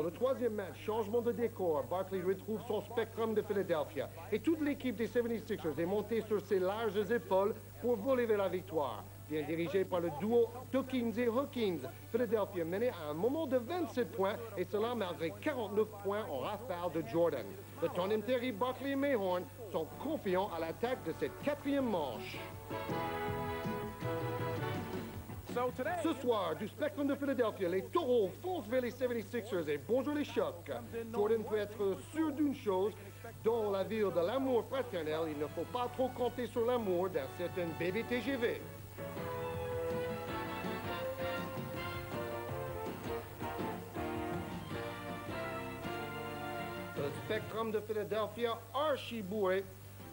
Dans le troisième match, changement de décor, Barkley retrouve son Spectrum de Philadelphia. Et toute l'équipe des 76ers est montée sur ses larges épaules pour voler vers la victoire. Bien dirigé par le duo Dawkins et Hawkins, Philadelphia menait à un moment de 27 points, et cela malgré 49 points en rafale de Jordan. Le tandem terrible Barkley et Mayhorn sont confiants à l'attaque de cette quatrième manche. Ce soir, du Spectrum de Philadelphia, les taureaux foncent vers les 76ers et bonjour les chocs. Jordan peut être sûr d'une chose, dans la ville de l'amour fraternel, il ne faut pas trop compter sur l'amour d'un certain bébé TGV. Le Spectrum de Philadelphia archi-bourré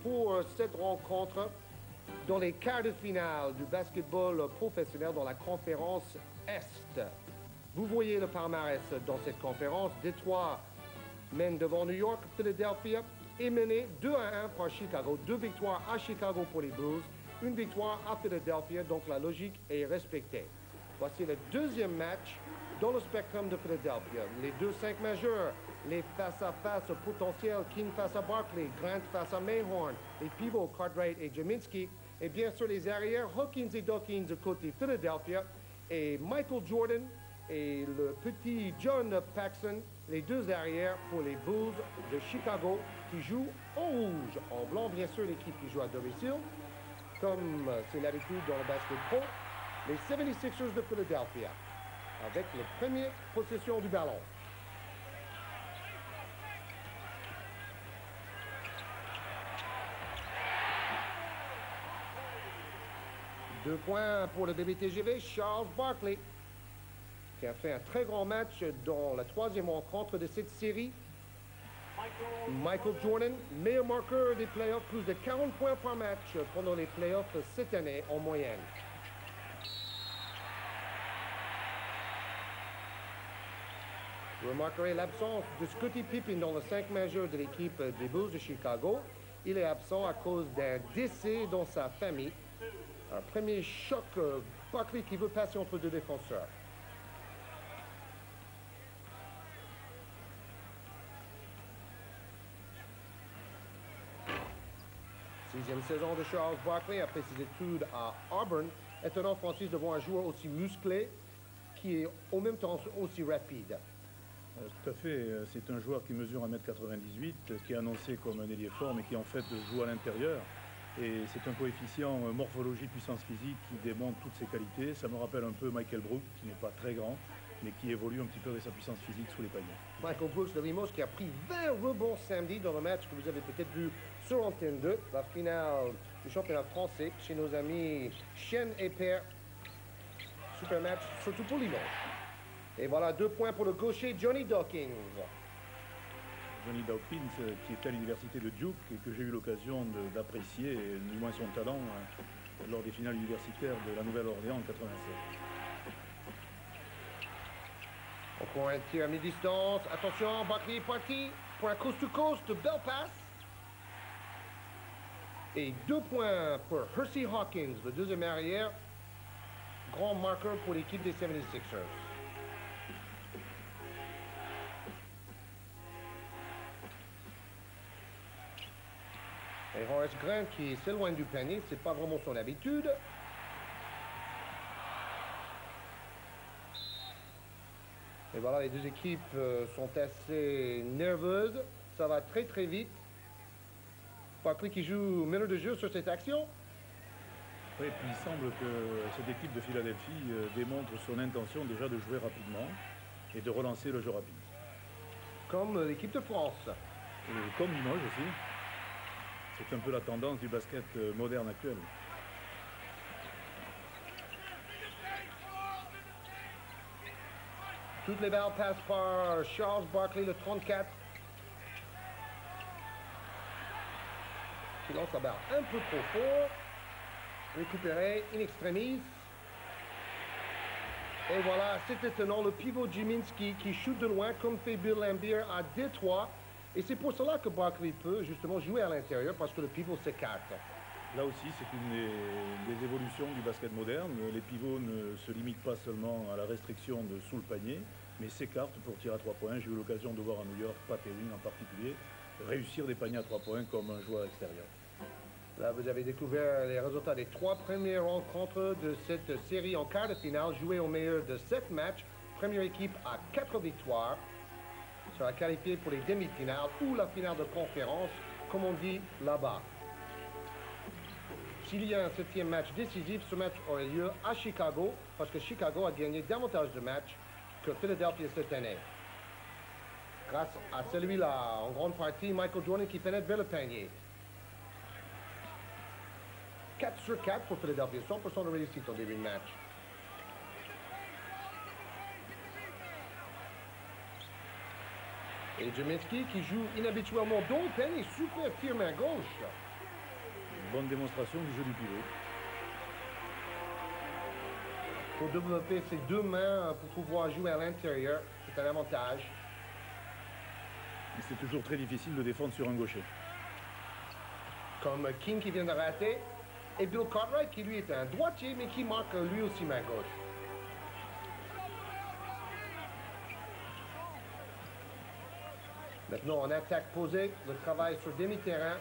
pour cette rencontre dans les quarts de finale du basketball professionnel dans la conférence Est. Vous voyez le palmarès dans cette conférence. Détroit mène devant New York. Philadelphia est mené 2-1 par Chicago. 2 victoires à Chicago pour les Bulls, 1 victoire à Philadelphia, donc la logique est respectée. Voici le deuxième match dans le Spectrum de Philadelphia. Les deux 5 majeurs, les face-à-face potentiels, King face à Barkley, Grant face à Mayhorn, les pivots Cartwright et Jaminski, et bien sûr les arrières, Hawkins et Dawkins du côté Philadelphia, et Michael Jordan et le petit John Paxson, les deux arrières pour les Bulls de Chicago qui jouent en rouge. En blanc, bien sûr, l'équipe qui joue à domicile, comme c'est l'habitude dans le basket pro, les 76ers de Philadelphia, avec la première possession du ballon. Deux points pour le bébé TGV, Charles Barkley, qui a fait un très grand match dans la troisième rencontre de cette série. Michael Jordan, meilleur marqueur des playoffs, plus de 40 points par match pendant les playoffs cette année en moyenne. Vous remarquerez l'absence de Scottie Pippen dans le 5 majeur de l'équipe des Bulls de Chicago. Il est absent à cause d'un décès dans sa famille. Un premier choc, Barkley qui veut passer entre deux défenseurs. Sixième saison de Charles Barkley après ses études à Auburn. Étonnant, Francis, de voir un joueur aussi musclé qui est en même temps aussi rapide. Tout à fait. C'est un joueur qui mesure 1m98, qui est annoncé comme un ailier fort, mais qui en fait joue à l'intérieur. Et c'est un coefficient morphologie puissance physique qui démontre toutes ses qualités. Ça me rappelle un peu Michael Brooks, qui n'est pas très grand, mais qui évolue un petit peu avec sa puissance physique sous les paniers. Michael Brooks de Limos qui a pris 20 rebonds samedi dans le match que vous avez peut-être vu sur Antenne 2, la finale du championnat français chez nos amis Chen et Père. Super match, surtout pour Limos. Et voilà, 2 points pour le gaucher Johnny Dawkins. Johnny Dawkins, qui est à l'université de Duke et que j'ai eu l'occasion d'apprécier, du moins son talent, lors des finales universitaires de la Nouvelle-Orléans en 87. Encore un tir à mi-distance. Attention, Barkley est parti pour un coast-to-coast, belle passe. Et 2 points pour Hersey Hawkins, le deuxième arrière. Grand marqueur pour l'équipe des 76ers. Et Horace Grant qui s'éloigne du panier, c'est pas vraiment son habitude. Et voilà, les deux équipes sont assez nerveuses. Ça va très très vite. Barkley qui joue meneur de jeu sur cette action. Oui, et puis il semble que cette équipe de Philadelphie démontre son intention déjà de jouer rapidement et de relancer le jeu rapide. Comme l'équipe de France. Et comme Limoges aussi. C'est un peu la tendance du basket moderne actuel. Toutes les balles passent par Charles Barkley, le 34. Qui lance la balle un peu trop fort. Récupéré in extremis. Et voilà, c'est étonnant, le pivot Jaminski qui shoot de loin comme fait Bill Laimbeer à Détroit. Et c'est pour cela que Barkley peut justement jouer à l'intérieur, parce que le pivot s'écarte. Là aussi, c'est une des évolutions du basket moderne. Les pivots ne se limitent pas seulement à la restriction de sous le panier, mais s'écarte pour tirer à 3 points. J'ai eu l'occasion de voir à New York, Pat Ewing en particulier, réussir des paniers à 3 points comme un joueur extérieur. Là, vous avez découvert les résultats des 3 premières rencontres de cette série en quart de finale, jouée au meilleur de 7 matchs. Première équipe à 4 victoires sera qualifiée pour les demi-finales ou la finale de conférence, comme on dit là-bas. S'il y a un 7e match décisif, ce match aurait lieu à Chicago, parce que Chicago a gagné davantage de matchs que Philadelphia cette année. Grâce à celui-là, en grande partie, Michael Jordan qui pénètre vers le panier. 4 sur 4 pour Philadelphia, 100% de réussite au début de match. Et Jaminski qui joue inhabituellement dans le panier, super tir main gauche. Bonne démonstration du jeu du pivot. Pour développer ses deux mains pour pouvoir jouer à l'intérieur, c'est un avantage. C'est toujours très difficile de défendre sur un gaucher. Comme King qui vient de rater, et Bill Cartwright qui lui est un droitier, mais qui marque lui aussi main gauche. Maintenant, en attaque posée, le travail sur demi-terrain.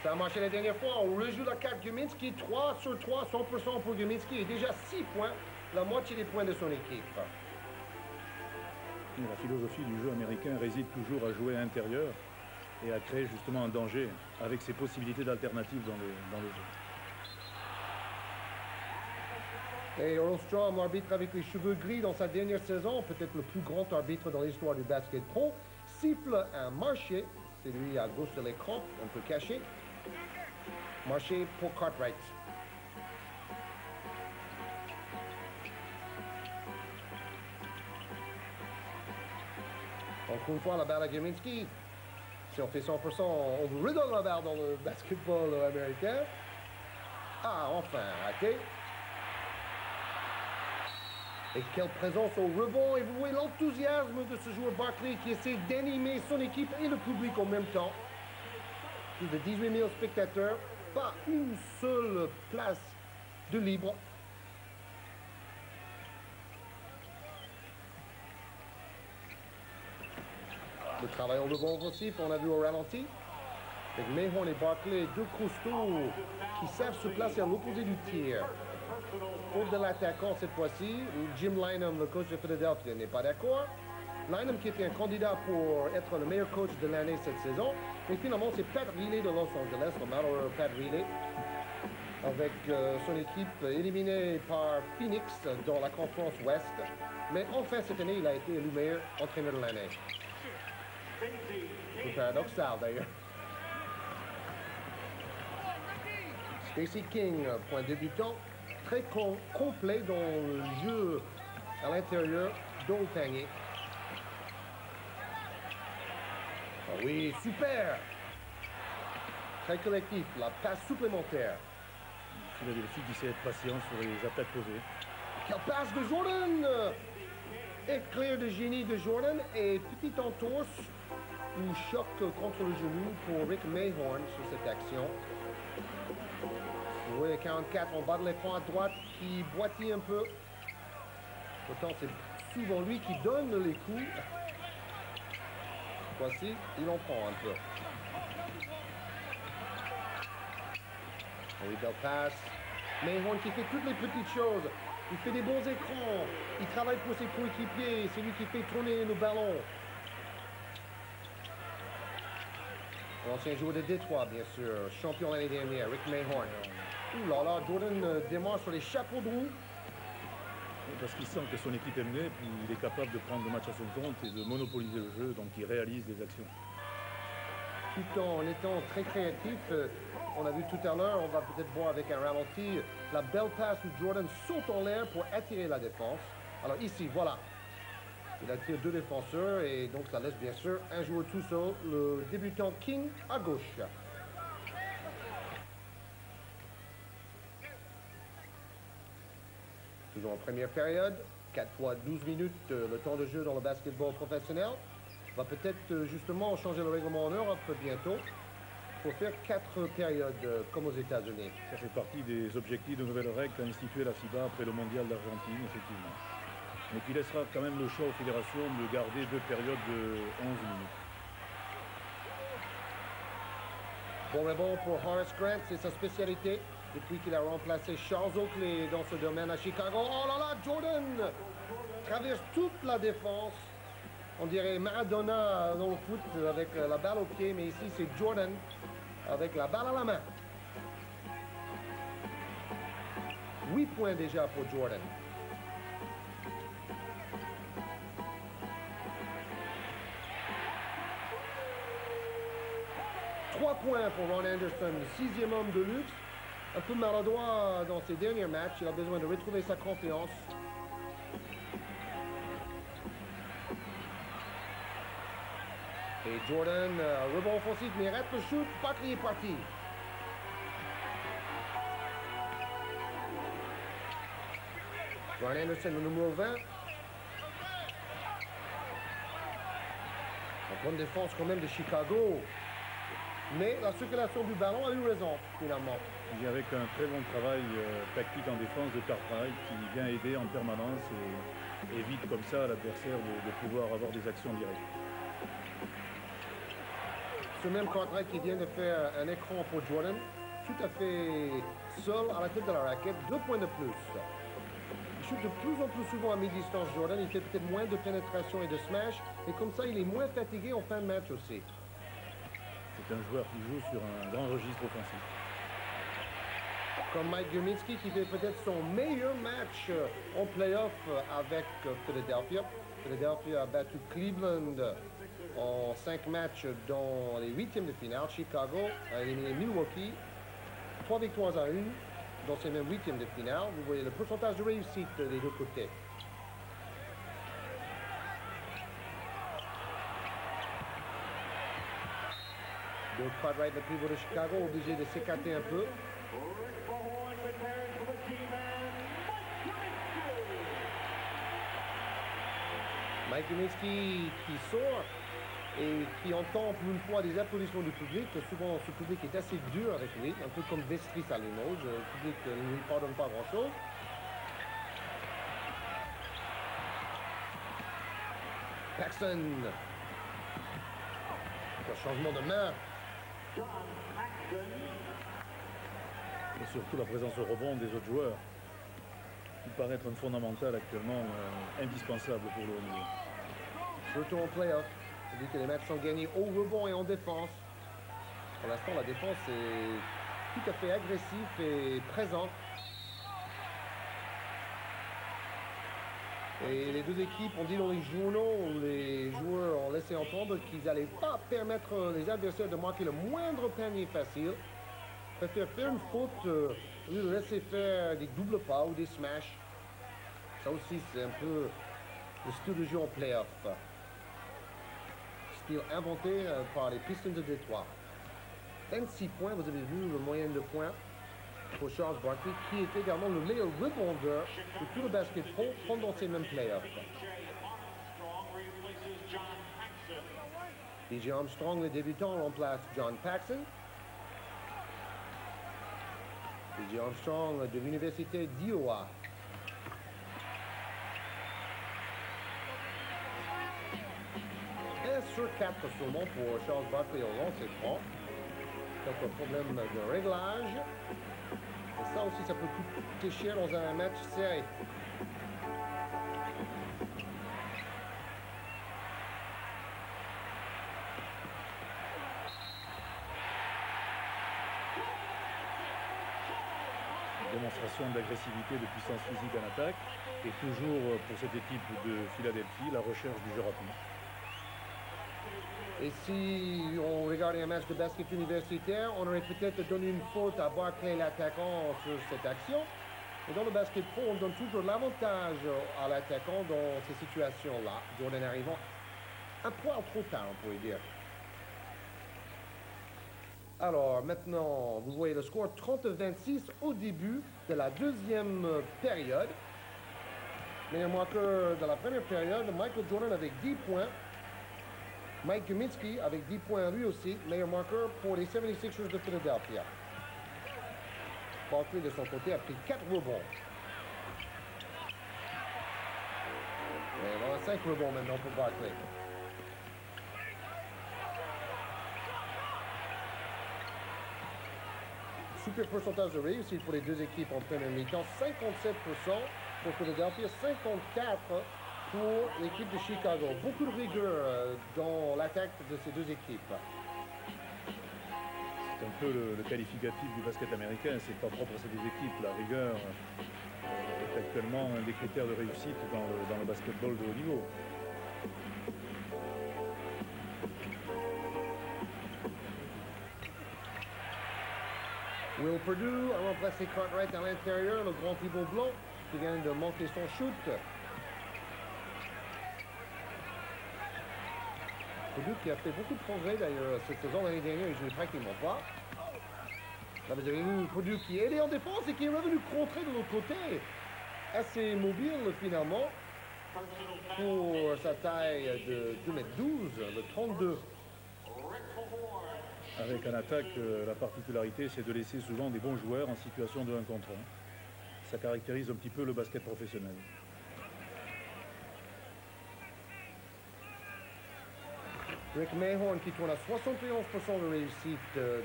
Ça a marché la dernière fois, on rejoue la carte Gminski, 3 sur 3, 100% pour Gminski, et déjà 6 points, la moitié des points de son équipe. La philosophie du jeu américain réside toujours à jouer à l'intérieur et à créer justement un danger avec ses possibilités d'alternatives dans le jeu. Et Earl Strom, arbitre avec les cheveux gris dans sa dernière saison, peut-être le plus grand arbitre dans l'histoire du basket pro, siffle un marché, c'est lui à gauche de l'écran, un peu caché. Marché pour Cartwright. Encore une fois, la balle à Gminski. Si on fait 100%, on vous redonne la balle dans le basketball américain. Ah, enfin, raté. Et quelle présence au rebond. Et vous voyez l'enthousiasme de ce joueur Barkley qui essaie d'animer son équipe et le public en même temps. Plus de 18 000 spectateurs, pas une seule place de libre. Le travail au rebond offensif, on a vu au ralenti. Avec Mayhorn et Barkley, deux costauds qui savent se placer à l'opposé du tir. Faute de l'attaquant cette fois-ci, Jim Lynam, le coach de Philadelphia, n'est pas d'accord. Lynam qui était un candidat pour être le meilleur coach de l'année cette saison. Mais finalement, c'est Pat Riley de Los Angeles, le malheureux Pat Riley, avec son équipe éliminée par Phoenix dans la conférence Ouest. Mais enfin, cette année, il a été élu meilleur entraîneur de l'année. C'est paradoxal d'ailleurs. Stacey King, point débutant, très complet dans le jeu à l'intérieur, dans le panier. Ah oui, super! Très collectif, la passe supplémentaire. Philadelphie qui sait être patient sur les attaques posées. Quelle passe de Jordan! Éclair de génie de Jordan et petite entorse ou choc contre le genou pour Rick Mayhorn sur cette action. Vous voyez 44 en bas de l'écran à droite qui boitille un peu. Pourtant, c'est souvent lui qui donne les coups. Voici, il en prend un peu. Oui, belle passe. Mayhorn qui fait toutes les petites choses. Il fait des bons écrans. Il travaille pour ses coéquipiers. C'est lui qui fait tourner le ballon. L'ancien joueur de Détroit, bien sûr. Champion l'année dernière, Rick Mayhorn. Ouh là là, Jordan démarre sur les chapeaux de roue. Parce qu'il sent que son équipe est menée, puis il est capable de prendre le match à son compte et de monopoliser le jeu, donc il réalise des actions. Tout en étant très créatif, on a vu tout à l'heure, on va peut-être voir avec un ralenti, la belle passe où Jordan saute en l'air pour attirer la défense. Alors ici, voilà. Il attire deux défenseurs et donc ça laisse bien sûr un joueur tout seul, le débutant King à gauche. Toujours en première période, 4 fois 12 minutes, le temps de jeu dans le basketball professionnel. On va peut-être justement changer le règlement en Europe bientôt pour faire 4 périodes comme aux États-Unis. Ça fait partie des objectifs de nouvelles règles qu'a institué la FIBA après le mondial d'Argentine, effectivement. mais qui laissera quand même le choix aux fédérations de garder 2 périodes de 11 minutes. Bon rebond pour Horace Grant, c'est sa spécialité. Depuis qu'il a remplacé Charles Oakley dans ce domaine à Chicago. Oh là là, Jordan traverse toute la défense. On dirait Maradona dans le foot avec la balle au pied, mais ici c'est Jordan avec la balle à la main. 8 points déjà pour Jordan. Trois points pour Ron Anderson, 6e homme de luxe. Un peu maladroit dans ses derniers matchs. Il a besoin de retrouver sa confiance. Et Jordan, rebond offensif, mais rate le shoot. Buckley est parti. Ron Anderson, le numéro 20. La bonne défense quand même de Chicago. Mais la circulation du ballon a eu raison, finalement. Et avec un très bon travail tactique en défense de Cartwright qui vient aider en permanence et évite comme ça à l'adversaire de pouvoir avoir des actions directes. Ce même Cartwright qui vient de faire un écran pour Jordan, tout à fait seul à la tête de la raquette, 2 points de plus. Il shoot de plus en plus souvent à mi-distance, Jordan. Il fait peut-être moins de pénétration et de smash, et comme ça, il est moins fatigué en fin de match aussi. C'est un joueur qui joue sur un grand registre offensif. Comme Mike Gurminski qui fait peut-être son meilleur match en playoff avec Philadelphia. Philadelphia a battu Cleveland en 5 matchs dans les 8e de finale. Chicago a éliminé Milwaukee. 3 victoires à 1 dans ces mêmes 8e de finale. Vous voyez le pourcentage de réussite des deux côtés. Donc Cartwright, le pivot de Chicago, obligé de s'écarter un peu. Mike Gurminski qui sort et qui entend pour une fois des applaudissements du public. Souvent, ce public est assez dur avec lui, un peu comme Vestris à Limoges. Le public ne lui pardonne pas grand-chose. Paxson. Un changement de main. Et surtout la présence au rebond des autres joueurs qui paraît être un fondamental actuellement indispensable pour le haut niveau. Surtout en playoff, vu que les matchs sont gagnés au rebond et en défense. Pour l'instant, la défense est tout à fait agressive et présente. Et les deux équipes ont dit dans les journaux, les joueurs ont laissé entendre qu'ils n'allaient pas permettre les adversaires de marquer le moindre panier facile. Ils préfèrent faire une faute, au lieu de laisser faire des doubles pas ou des smash. Ça aussi, c'est un peu le style de jeu en playoff. Style inventé par les Pistons de Détroit. 26 points, vous avez vu le moyenne de points pour Charles Barkley, qui est également le meilleur rebondeur de tout le basketball pendant ces mêmes playoffs. DJ Armstrong, le débutant, remplace John Paxson. DJ Armstrong de l'université d'Iowa. Sur 4 seulement pour Charles Barkley au lancer franc. Quelques problèmes de réglage. Et ça aussi, ça peut coûter cher dans un match serré. Démonstration d'agressivité, de puissance physique en attaque. Et toujours pour cette équipe de Philadelphie, la recherche du jeu rapide. Et si on regardait un match de basket universitaire, on aurait peut-être donné une faute à Barkley, l'attaquant, sur cette action. Et dans le basketball, on donne toujours l'avantage à l'attaquant dans ces situations-là. Jordan arrivant un poil trop tard, on pourrait dire. Alors maintenant, vous voyez le score 30-26 au début de la deuxième période. Meilleur marqueur de la première période, Michael Jordan avec 10 points. Mike Gurminski avec 10 points lui aussi, meilleur marqueur pour les 76ers de Philadelphia. Barkley de son côté a pris 4 rebonds. Et on a 5 rebonds maintenant pour Barkley. Super pourcentage de réussite pour les deux équipes en première mi-temps. 57% pour Philadelphia, 54% pour l'équipe de Chicago. Beaucoup de rigueur dans l'attaque de ces deux équipes. C'est un peu le qualificatif du basket américain, c'est pas propre à ces deux équipes. La rigueur est actuellement un des critères de réussite dans le basketball de haut niveau. Will Perdue a remplacé Cartwright à l'intérieur, le grand pivot blanc qui vient de manquer son shoot. Perdue qui a fait beaucoup de progrès d'ailleurs cette saison. L'année dernière, il jouait pratiquement pas. Là, vous avez vu Perdue qui est aidé en défense et qui est revenu contrer de l'autre côté. Assez mobile finalement pour sa taille de 2m12, le 32. Avec en attaque, la particularité, c'est de laisser souvent des bons joueurs en situation de 1 contre 1. Ça caractérise un petit peu le basket professionnel. Rick Mahorn qui tourne à 71% de réussite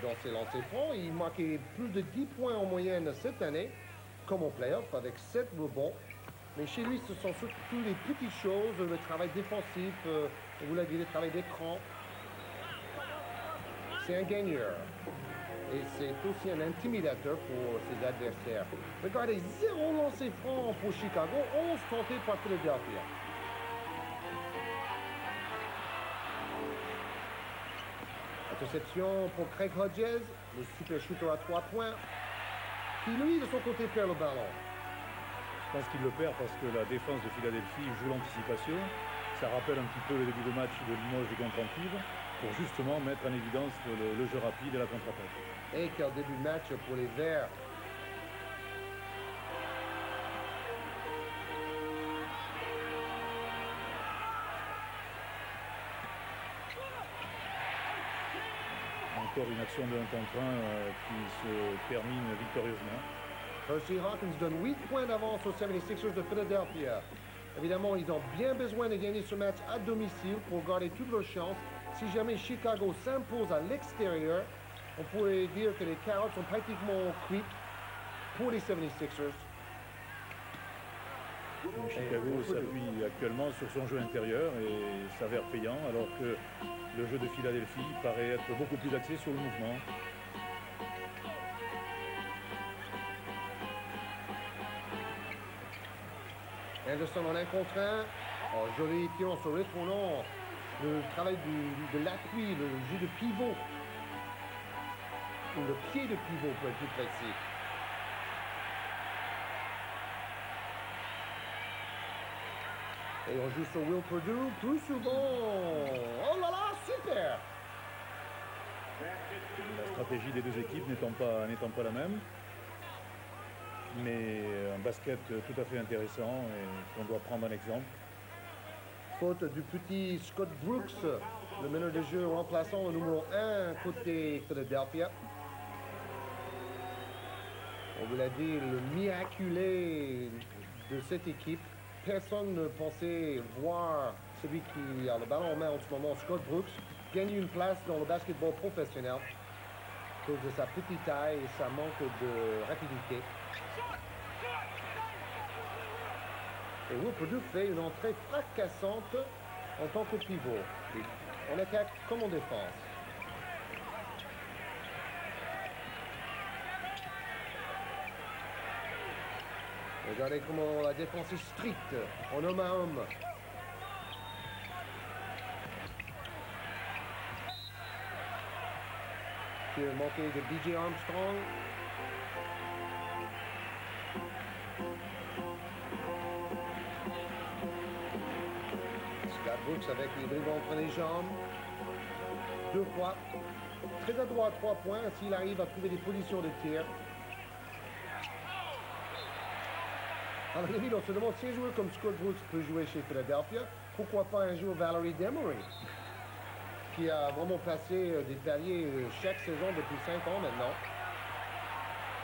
dans ses lancers francs. Il marquait plus de 10 points en moyenne cette année, comme en playoff, avec 7 rebonds. Mais chez lui, ce sont surtout les petites choses, le travail défensif, vous l'avez dit, le travail d'écran. C'est un gagneur. Et c'est aussi un intimidateur pour ses adversaires. Regardez, 0 lancé franc pour Chicago, 11 tentés par Philadelphia. Interception pour Craig Hodges, le super shooter à 3 points, qui lui, de son côté, perd le ballon. Je pense qu'il le perd parce que la défense de Philadelphie joue l'anticipation. Ça rappelle un petit peu le début de match de Limoges et contre Antibes, pour justement mettre en évidence le jeu rapide et la contre-attaque. Et quel début de match pour les Verts. Encore une action de 1 contre 1 qui se termine victorieusement. Percy Hawkins donne 8 points d'avance aux 76ers de Philadelphia. Évidemment, ils ont bien besoin de gagner ce match à domicile pour garder toutes leurs chances. Si jamais Chicago s'impose à l'extérieur, on pourrait dire que les carottes sont pratiquement cuites pour les 76ers. Chicago s'appuie actuellement sur son jeu intérieur et s'avère payant, alors que le jeu de Philadelphie paraît être beaucoup plus axé sur le mouvement. Anderson en 1 contre 1. Oh, joli tir en se retournant. Le travail de l'appui, le jeu de pivot. Ou le pied de pivot pour être plus précis. Et on joue sur Will Perdue plus souvent. Oh là là, super! La stratégie des deux équipes n'étant pas la même. Mais un basket tout à fait intéressant et qu'on doit prendre en exemple. Faute du petit Scott Brooks, le meneur de jeu remplaçant le numéro 1 côté Philadelphia. On vous l'a dit, le miraculé de cette équipe. Personne ne pensait voir celui qui a le ballon en main en ce moment, Scott Brooks, gagner une place dans le basketball professionnel à cause de sa petite taille et sa manque de rapidité. Et Will Perdue fait une entrée fracassante en tant que pivot. On attaque comme en défense. Regardez comment la défense est stricte en homme à homme. Qui a manqué de B.J. Armstrong. Scott Brooks avec les dribbles entre les jambes. 2 fois. Très adroit à 3 points s'il arrive à trouver des positions de tir. À la limite, on se demande si un joueur comme Scott Brooks peut jouer chez Philadelphia, pourquoi pas un joueur Valerie Demery, qui a vraiment passé des paliers chaque saison depuis 5 ans maintenant.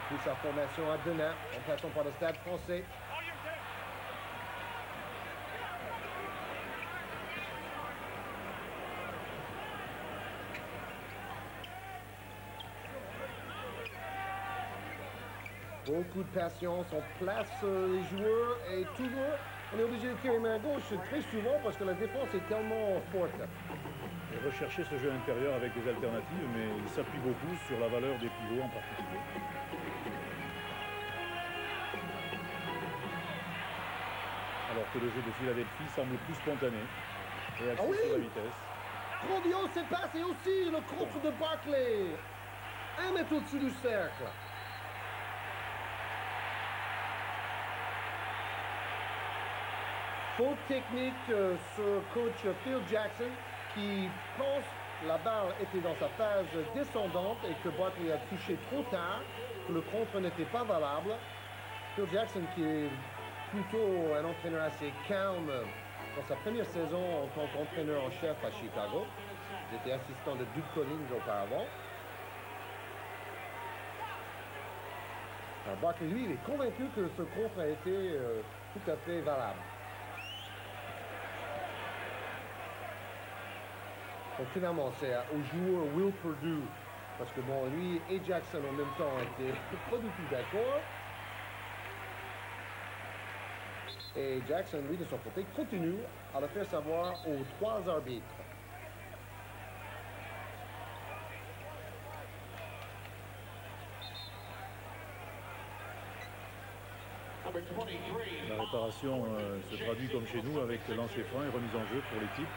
Depuis sa formation à Denain, en passant par le Stade français. Beaucoup de patience, on place les joueurs et toujours, on est obligé de tirer main gauche très souvent parce que la défense est tellement forte. Et rechercher ce jeu intérieur avec des alternatives, mais il s'appuie beaucoup sur la valeur des pivots en particulier. Alors que le jeu de Philadelphie semble plus spontané et axé sur la vitesse. Grandiose cette passe et aussi le contre de Barkley. 1 mètre au-dessus du cercle. Faute technique sur coach Phil Jackson qui pense la balle était dans sa phase descendante et que Barkley a touché trop tard, que le contre n'était pas valable. Phil Jackson qui est plutôt un entraîneur assez calme dans sa première saison en tant qu'entraîneur en chef à Chicago. Il était assistant de Duke Collins auparavant. Alors Barkley, lui, il est convaincu que ce contre a été tout à fait valable. Donc finalement, c'est au joueur Will Perdue, parce que bon, lui et Jackson en même temps étaient pas du tout d'accord. Et Jackson, lui, de son côté, continue à le faire savoir aux 3 arbitres. La réparation se traduit comme chez nous avec lancer franc et remise en jeu pour l'équipe.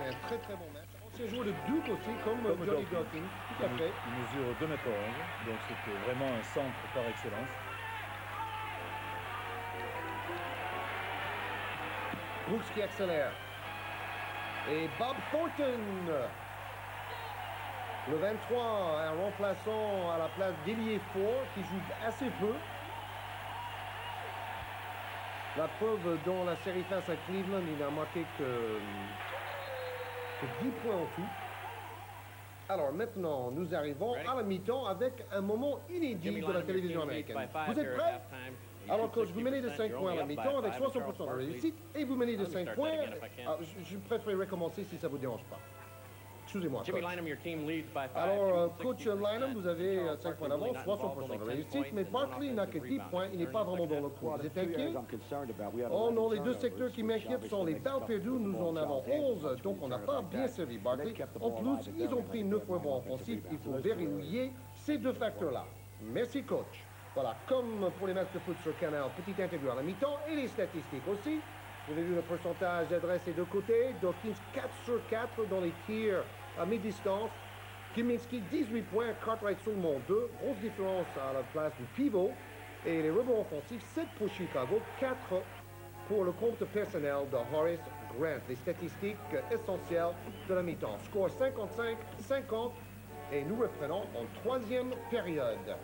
Un très très bon match. Ancien joueur de Duke aussi, comme Johnny Dawkins. Tout à fait. Il mesure 2 mètres 11, donc c'était vraiment un centre par excellence. Brooks qui accélère. Et Bob Thornton. Le 23, un remplaçant à la place d'Elie Ford qui joue assez peu. La preuve dans la série face à Cleveland, il n'a marqué que 10 points en tout. Alors maintenant, nous arrivons à la mi-temps avec un moment inédit de la télévision américaine. Vous êtes prêts? Alors coach, vous menez de 5 points à la mi-temps avec 60% de réussite et vous menez de 5 points. Je préférerais recommencer si ça ne vous dérange pas. Excusez-moi, coach. Alors, coach Lynham, vous avez 5 points d'avance, 60% de réussite, mais Barkley n'a que 10 points, il n'est pas vraiment dans le coup. Vous êtes inquiet? Oh non, les deux secteurs qui m'inquiètent sont les balles perdues, nous en avons 11, donc on n'a pas bien servi Barkley. En plus, ils ont pris 9 rebonds offensifs, il faut verrouiller ces deux facteurs-là. Merci, coach. Voilà, comme pour les matchs de foot sur Canal, petite interview à la mi-temps et les statistiques aussi. Vous avez vu le pourcentage d'adresse des deux côtés. Dawkins 4 sur 4 dans les tirs à mi-distance. Kaminsky 18 points, Cartwright seulement 2. Grosse différence à la place du pivot. Et les rebonds offensifs, 7 pour Chicago, 4 pour le compte personnel de Horace Grant. Les statistiques essentielles de la mi-temps. Score 55-50 et nous reprenons en troisième période.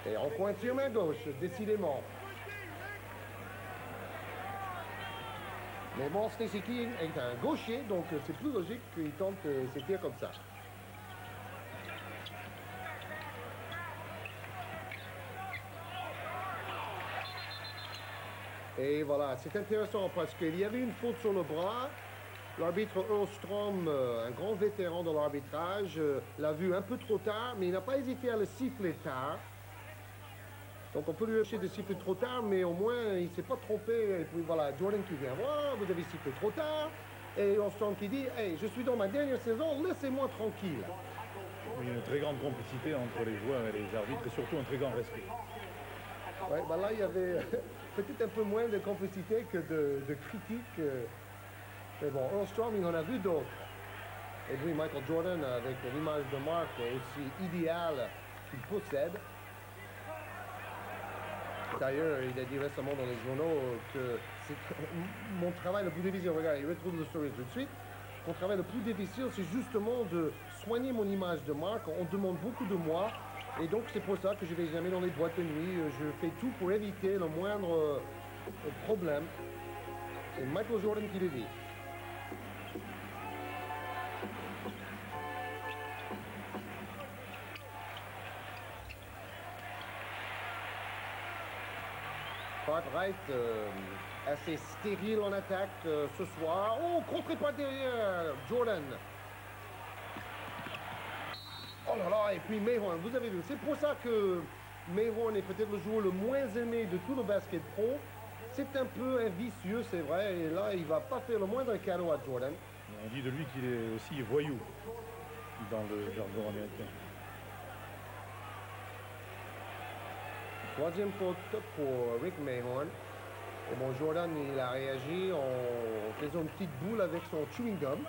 Et on pointe sur main gauche, décidément. Mais bon, Stacey King est un gaucher, donc c'est plus logique qu'il tente ses tirs comme ça. Et voilà, c'est intéressant parce qu'il y avait une faute sur le bras. L'arbitre Earl Strom, un grand vétéran de l'arbitrage, l'a vu un peu trop tard, mais il n'a pas hésité à le siffler tard. Donc on peut lui lâcher de siffler trop tard, mais au moins il ne s'est pas trompé. Et puis voilà, Jordan qui vient voir, vous avez sifflé trop tard. Et Earl Strom qui dit, hey, je suis dans ma dernière saison, laissez-moi tranquille. Il y a une très grande complicité entre les joueurs et les arbitres, et surtout un très grand respect. Ouais, bah là il y avait peut-être un peu moins de complicité que de critique. Mais bon, Earl Strom, il en a vu d'autres. Et puis Michael Jordan, avec l'image de marque aussi idéale qu'il possède. D'ailleurs, il a dit récemment dans les journaux que c'est mon travail le plus difficile, regardez, il retrouve le story tout de suite. Mon travail le plus difficile, c'est justement de soigner mon image de marque. On demande beaucoup de moi. Et donc, c'est pour ça que je ne vais jamais dans les boîtes de nuit. Je fais tout pour éviter le moindre problème. C'est Michael Jordan qui le dit. Cartwright assez stérile en attaque ce soir. Oh, contré par derrière, Jordan. Oh là là, et puis Mayhorn, vous avez vu, c'est pour ça que Mayhorn est peut-être le joueur le moins aimé de tout le basket pro. C'est un peu un vicieux, c'est vrai, et là, il va pas faire le moindre cadeau à Jordan. On dit de lui qu'il est aussi voyou dans le jargon américain. Troisième faute pour Rick Mayhorn. Et bon, Jordan, il a réagi en faisant une petite boule avec son chewing gum,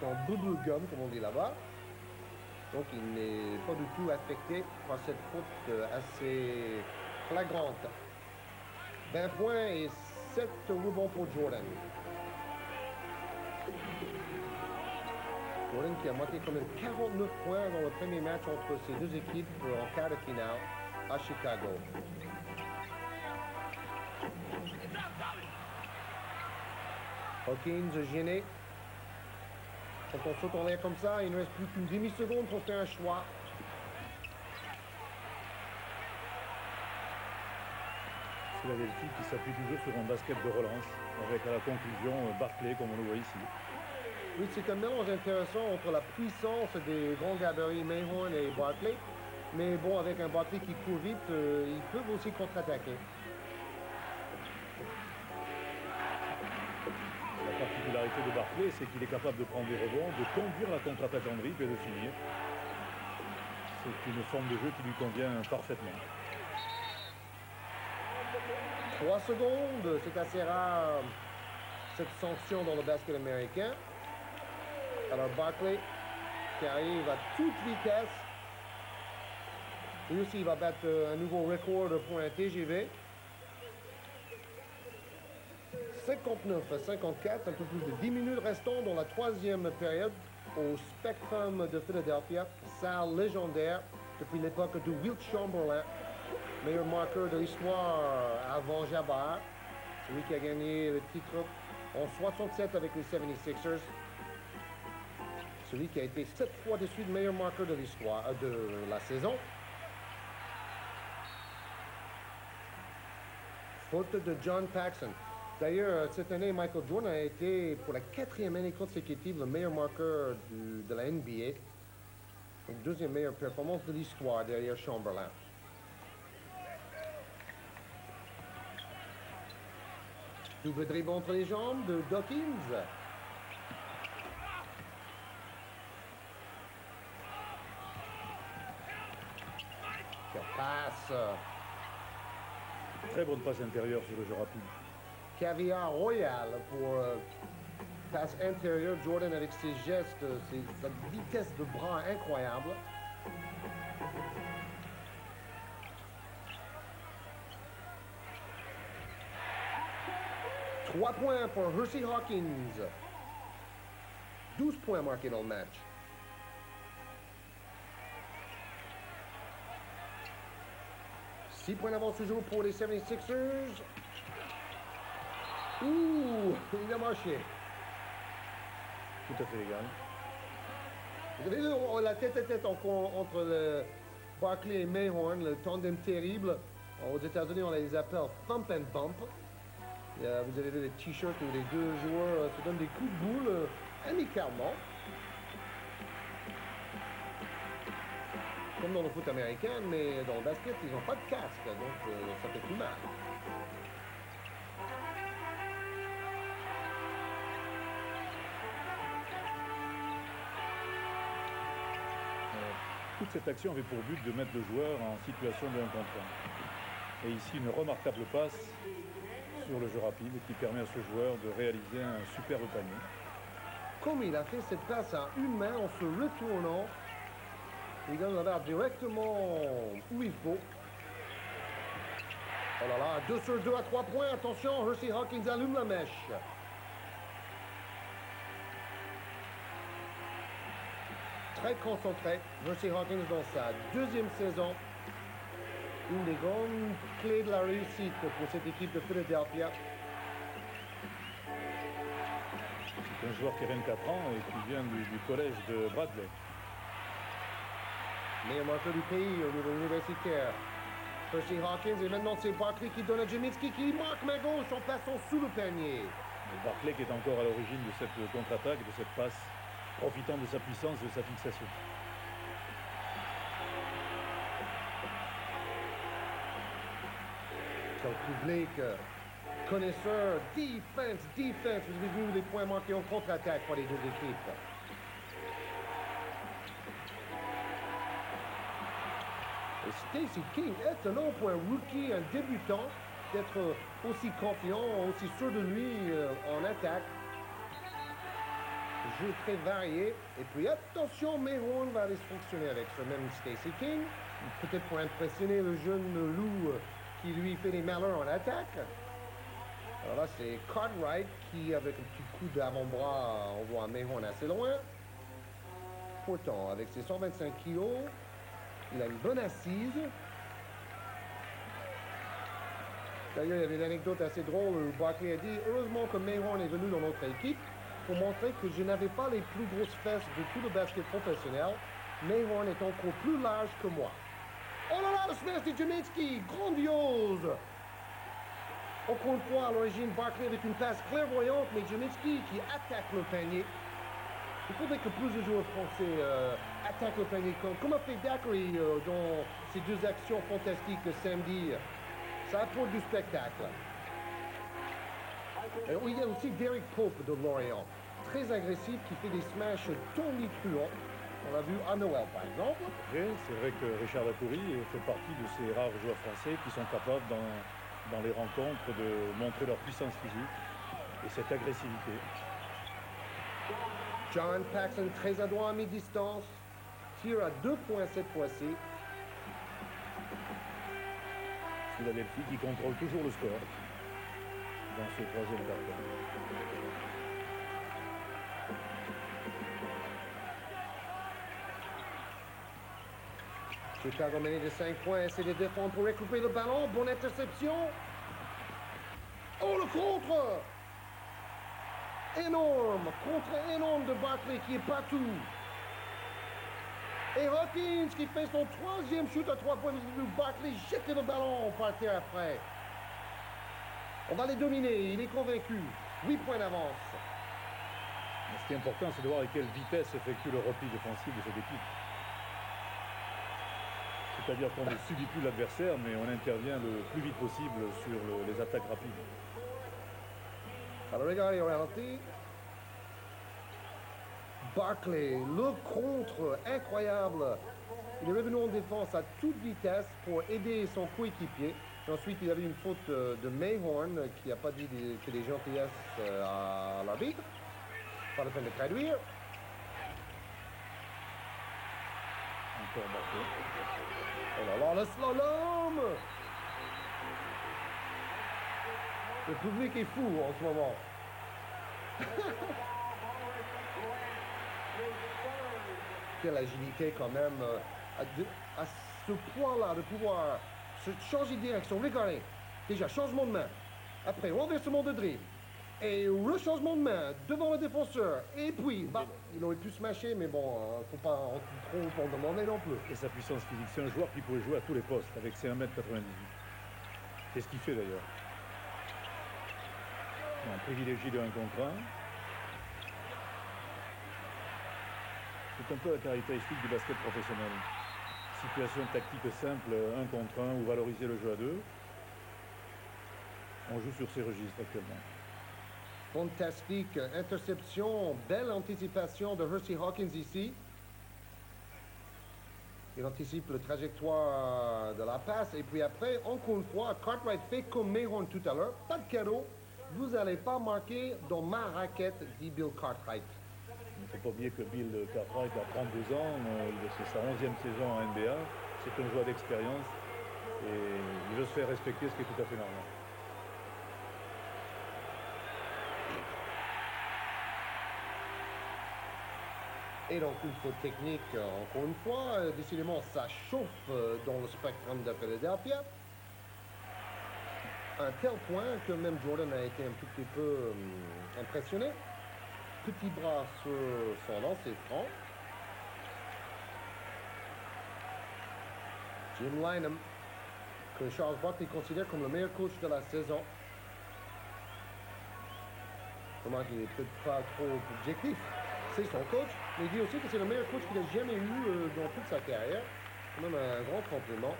son bubble gum, comme on dit là-bas. Donc, il n'est pas du tout affecté par cette faute assez flagrante. 20 points et 7 rebonds pour Jordan. Jordan qui a marqué quand même 49 points dans le premier match entre ces deux équipes en quart de finale à Chicago. Hawkins gêné. Quand on saute en l'air comme ça, il ne reste plus qu'une demi-seconde pour faire un choix. Philadelphie qui s'appuie toujours sur un basket de relance, avec à la conclusion Barkley, comme on le voit ici. Oui, c'est un mélange intéressant entre la puissance des grands gabarits Mayhorn et Barkley. Mais bon, avec un Barkley qui court vite, ils peuvent aussi contre-attaquer. La particularité de Barkley, c'est qu'il est capable de prendre des rebonds, de conduire la contre-attaque en dribble et de finir. C'est une forme de jeu qui lui convient parfaitement. 3 secondes, c'est assez rare cette sanction dans le basket américain. Alors Barkley qui arrive à toute vitesse. Lui aussi, il va battre un nouveau record pour un TGV. 59 à 54, un peu plus de 10 minutes restant dans la troisième période au Spectrum de Philadelphia. Salle légendaire depuis l'époque de Wilt Chamberlain, meilleur marqueur de l'histoire avant Jabbar, celui qui a gagné le titre en 67 avec les 76ers, celui qui a été 7 fois de suite meilleur marqueur de l'histoire de la saison. Faute de John Paxson. D'ailleurs, cette année, Michael Jordan a été, pour la 4e année consécutive, le meilleur marqueur de la NBA. Donc, deuxième meilleure performance de l'histoire derrière Chamberlain. Double dribble entre les jambes de Dawkins. Quelle passe! Très bonne passe intérieure sur le jeu rapide. Caviar royal pour passe intérieure. Jordan avec ses gestes, sa vitesse de bras incroyable. Trois points pour Hersey Hawkins. 12 points marqués dans le match. Six points d'avance toujours pour les 76ers. Ouh, il a marché. Tout à fait légal. Vous avez vu la tête-à-tête entre le Barkley et Mayhorn, le tandem terrible. Aux États-Unis, on les appelle Thump and Bump. Vous avez vu les t-shirts où les deux joueurs se donnent des coups de boule amicalement. Comme dans le foot américain, mais dans le basket, ils n'ont pas de casque, donc ça fait plus mal. Toute cette action avait pour but de mettre le joueur en situation de 1 contre 1. Et ici, une remarquable passe sur le jeu rapide qui permet à ce joueur de réaliser un superbe panier. Comme il a fait cette passe à une main en se retournant, il donne la barre directement où il faut. Oh là là, 2 sur 2 à 3 points. Attention, Hersey Hawkins allume la mèche. Très concentré, Hersey Hawkins dans sa deuxième saison. Une des grandes clés de la réussite pour cette équipe de Philadelphia. C'est un joueur qui a 24 ans et qui vient du collège de Bradley. Meilleur marqueur du pays au niveau universitaire. Percy Hawkins, et maintenant c'est Barkley qui donne à Jaminski qui marque main gauche en passant sous le panier. Barkley qui est encore à l'origine de cette contre-attaque, de cette passe, profitant de sa puissance, de sa fixation. Donc public, connaisseur, defense. Vous avez vu les points marqués en contre-attaque pour les deux équipes. Et Stacey King, étonnant pour un rookie, un débutant, d'être aussi confiant, aussi sûr de lui en attaque. Jeu très varié. Et puis attention, Mayhorn va aller se fonctionner avec ce même Stacey King. Peut-être pour impressionner le jeune loup qui lui fait des malheurs en attaque. Alors là, c'est Cartwright qui, avec un petit coup d'avant-bras, envoie Mayhorn assez loin. Pourtant, avec ses 125 kilos, il a une bonne assise. D'ailleurs, il y avait une anecdote assez drôle où Barkley a dit « Heureusement que Mayhorn est venu dans notre équipe pour montrer que je n'avais pas les plus grosses fesses de tout le basket professionnel. Mayhorn est encore plus large que moi. » Oh là là, le smash de Jaminski, grandiose! Encore une fois, à l'origine, Barkley avec une passe clairvoyante, mais Jaminski qui attaque le panier. Il faudrait que plus de joueurs français attaquent le panier, comme a fait Daiquiri dans ses deux actions fantastiques samedi. Ça apporte du spectacle. Il y a aussi Derek Pope de Lorient, très agressif, qui fait des smashs tonitruants. On l'a vu à Noël, par exemple. C'est vrai que Richard Daiquiri fait partie de ces rares joueurs français qui sont capables, dans les rencontres, de montrer leur puissance physique et cette agressivité. John Paxson, très adroit à mi-distance. Tire à 2 points cette fois-ci. Philadelphie qui contrôle toujours le score dans ce troisième quart-temps. Chicago mené de 5 points, essaie de défendre pour récupérer le ballon. Bonne interception. Oh, le contre! Énorme! Contre énorme de Barkley qui est partout. Et Hawkins qui fait son troisième shoot à 3 points. Barkley jette le ballon par terre après. On va les dominer, il est convaincu. 8 points d'avance. Ce qui est important, c'est de voir avec quelle vitesse effectue le repli défensif de cette équipe. C'est-à-dire qu'on ne subit plus l'adversaire, mais on intervient le plus vite possible sur les attaques rapides. Alors regardez en réalité. Barkley, le contre incroyable. Il est revenu en défense à toute vitesse pour aider son coéquipier. Ensuite, il y avait une faute de Mayhorn qui n'a pas dit que des gentillesses à l'arbitre. Pas la peine de traduire. Encore Barkley. Oh là là, le slalom! Le public est fou en ce moment. Quelle agilité quand même à ce point-là de pouvoir se changer de direction. Regardez, déjà changement de main, après renversement de dribble et rechangement de main devant le défenseur. Et puis, bah, il aurait pu se mâcher, mais bon, faut pas trop en demander non plus. Et sa puissance physique, c'est un joueur qui pouvait jouer à tous les postes avec ses 1m98. C'est ce qu'il fait d'ailleurs. On privilégie le 1 contre 1. C'est un peu la caractéristique du basket professionnel. Situation tactique simple, 1 contre 1 ou valoriser le jeu à 2. On joue sur ces registres actuellement. Fantastique interception, belle anticipation de Hersey Hawkins ici. Il anticipe le trajectoire de la passe. Et puis après, encore une fois, Cartwright fait comme Mayhorn tout à l'heure. Pas de cadeau. Vous n'allez pas marquer dans ma raquette, dit Bill Cartwright. Il ne faut pas oublier que Bill Cartwright a 32 ans. C'est sa 11e saison en NBA. C'est un joueur d'expérience. Et il veut se faire respecter, ce qui est tout à fait normal. Et donc une faute technique, encore une fois, décidément ça chauffe dans le spectrum de Philadelphia. À un tel point que même Jordan a été un tout petit peu impressionné. Petit bras sur son lancer franc. Jim Lynam que Charles Barkley considère comme le meilleur coach de la saison. Comment qu'il n'est peut-être pas trop objectif. C'est son coach, mais il dit aussi que c'est le meilleur coach qu'il a jamais eu dans toute sa carrière. Quand même un grand compliment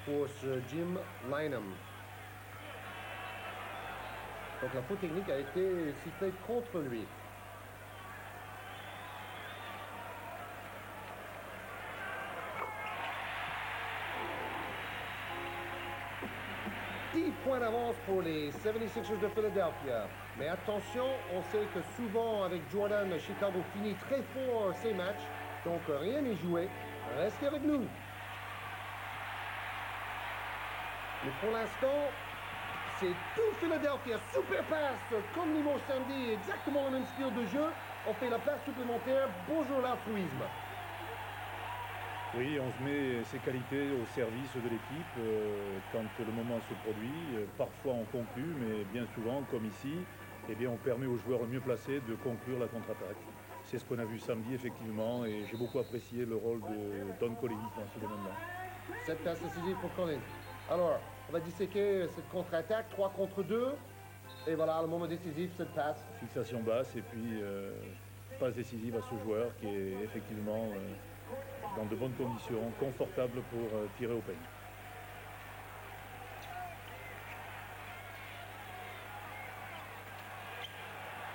pour ce Jim Lynam. Donc la faute technique a été sifflée contre lui. Points d'avance pour les 76ers de Philadelphia. Mais attention, on sait que souvent avec Jordan, Chicago finit très fort ses matchs. Donc rien n'est joué. Restez avec nous. Mais pour l'instant, c'est tout Philadelphia. Super passe, comme dimanche samedi, exactement le même style de jeu. On fait la place supplémentaire. Bonjour l'altruisme. Oui, on se met ses qualités au service de l'équipe quand le moment se produit. Parfois on conclut, mais bien souvent, comme ici, eh bien, on permet aux joueurs mieux placés de conclure la contre-attaque. C'est ce qu'on a vu samedi, effectivement, et j'ai beaucoup apprécié le rôle de Don Collins dans ce domaine-là. Cette passe décisive pour Collins. Alors, on va disséquer cette contre-attaque, 3 contre 2. Et voilà, le moment décisif, cette passe. Fixation basse et puis passe décisive à ce joueur qui est effectivement dans de bonnes conditions, confortable pour tirer au peigne.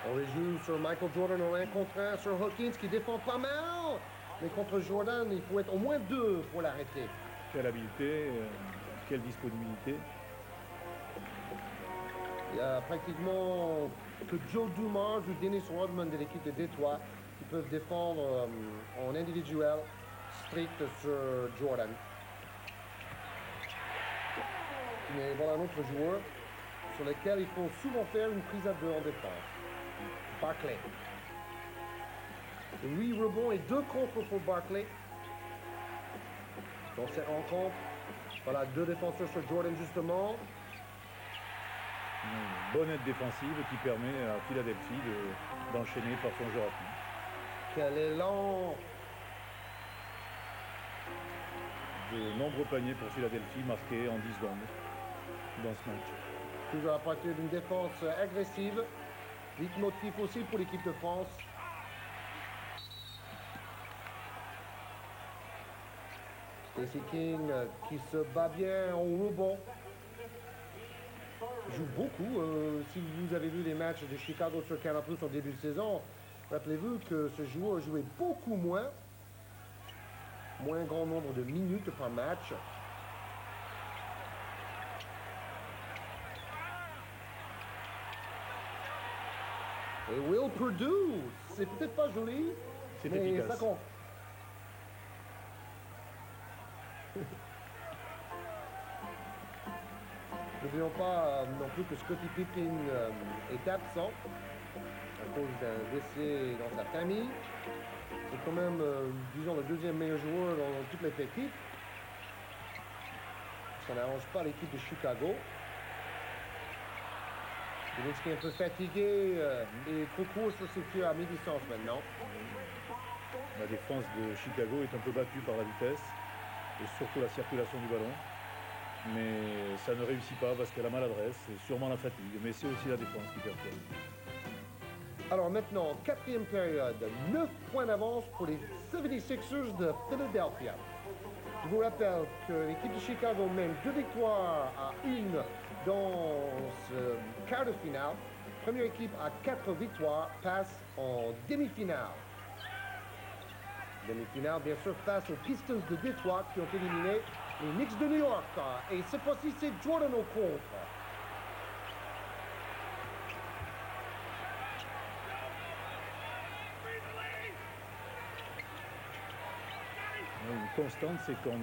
On les joue sur Michael Jordan en 1 contre 1 sur Hawkins qui défend pas mal. Mais contre Jordan, il faut être au moins 2 pour l'arrêter. Quelle habileté, quelle disponibilité. Il y a pratiquement que Joe Dumars ou Dennis Rodman de l'équipe de Détroit qui peuvent défendre en individuel strict sur Jordan. Mais voilà un autre joueur sur lequel il faut souvent faire une prise à 2 en défense. Barkley. 8 rebonds et 2 contres pour Barkley. Dans cette rencontre, voilà 2 défenseurs sur Jordan justement. Une bonne aide défensive qui permet à Philadelphie d'enchaîner par son jeu rapide. Quel élan! De nombreux paniers pour Philadelphie marqués en 10 secondes dans ce match. Toujours à partir d'une défense agressive. Vite motif aussi pour l'équipe de France. Stacey King qui se bat bien en rebond. Il joue beaucoup. Si vous avez vu les matchs de Chicago sur Canal+ en début de saison, rappelez-vous que ce joueur jouait beaucoup moins. Moins grand nombre de minutes par match. Et Will Perdue, c'est peut-être pas joli, C'est mais efficace. ça compte. N'oublions pas non plus que Scottie Pippen est absent à cause d'un décès dans sa famille. C'est quand même, disons, le deuxième meilleur joueur dans toute l'effectif. Ça n'arrange pas l'équipe de Chicago. Nowitzki est un peu fatigué et trop court sur ses tirs à mi-distance maintenant. La défense de Chicago est un peu battue par la vitesse et surtout la circulation du ballon. Mais ça ne réussit pas parce qu'elle a maladresse et sûrement la fatigue. Mais c'est aussi la défense qui perturbe. Alors maintenant, 4e période, 9 points d'avance pour les 76ers de Philadelphia. Je vous rappelle que l'équipe de Chicago mène 2 victoires à 1 dans ce quart de finale. Première équipe à 4 victoires passe en demi-finale. Demi-finale, bien sûr, face aux Pistons de Détroit qui ont éliminé les Knicks de New York. Et cette fois-ci, c'est Jordan au contre. Une constante, c'est qu'on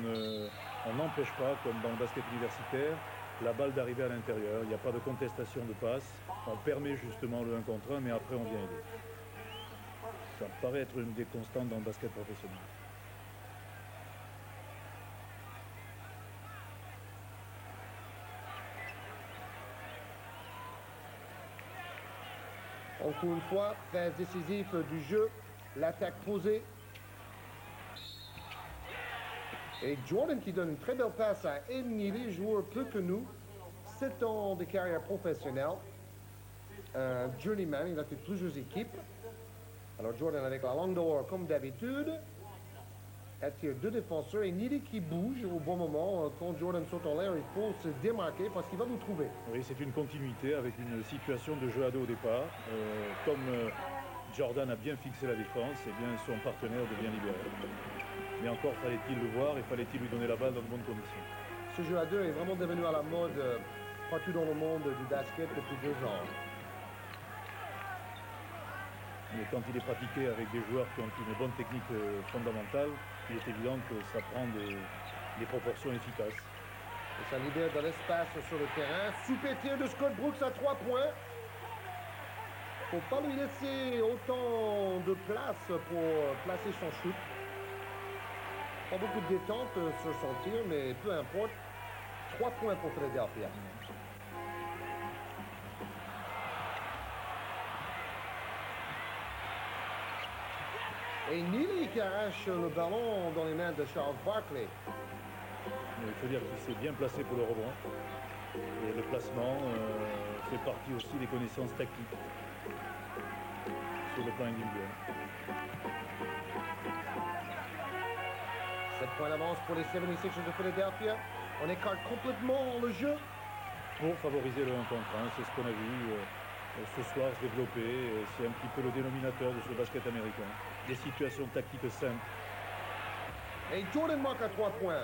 n'empêche pas, comme dans le basket universitaire, la balle d'arriver à l'intérieur. Il n'y a pas de contestation de passe. On permet justement le 1 contre 1, mais après on vient aider. Ça me paraît être une des constantes dans le basket professionnel. Encore une fois, phase décisive du jeu, l'attaque posée. Et Jordan qui donne une très belle passe à Ed Neely, joueur plus que nous, 7 ans de carrière professionnelle, un journeyman, il a fait plusieurs équipes. Alors Jordan avec la langue dehors comme d'habitude, attire deux défenseurs et Neely qui bouge au bon moment. Quand Jordan saute en l'air, il faut se démarquer parce qu'il va vous trouver. Oui, c'est une continuité avec une situation de jeu à deux au départ. Jordan a bien fixé la défense, et bien son partenaire devient libéré. Mais encore fallait-il le voir et fallait-il lui donner la balle dans de bonnes conditions. Ce jeu à deux est vraiment devenu à la mode partout dans le monde du basket depuis 2 ans. Mais quand il est pratiqué avec des joueurs qui ont une bonne technique fondamentale, il est évident que ça prend des proportions efficaces. Et ça libère de l'espace sur le terrain. Super tir de Scott Brooks à 3 points. Faut pas lui laisser autant de place pour placer son shoot. Pas beaucoup de détente sur son tir, mais peu importe. 3 points pour Philadelphia. Et Neely qui arrache le ballon dans les mains de Charles Barkley. Mais il faut dire qu'il s'est bien placé pour le rebond. Et le placement fait partie aussi des connaissances tactiques sur le plan individuel. 7 points d'avance pour les 76ers de Philadelphia. On écarte complètement le jeu. Pour favoriser le 1 contre 1, c'est ce qu'on a vu ce soir se développer. C'est un petit peu le dénominateur de ce basket américain. Des situations tactiques simples. Et Jordan marque à 3 points.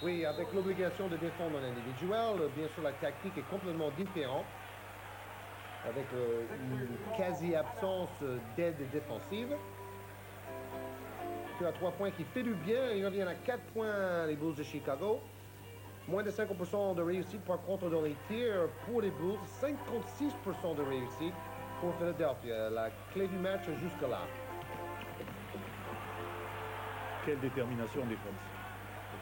Oui, avec l'obligation de défendre en individuel, bien sûr la tactique est complètement différente. Avec une quasi-absence d'aide défensive. À 3 points qui fait du bien. Il revient à 4 points les Bulls de Chicago. Moins de 50% de réussite par contre dans les tirs pour les Bulls. 56% de réussite pour Philadelphia. La clé du match jusque-là. Quelle détermination en défense.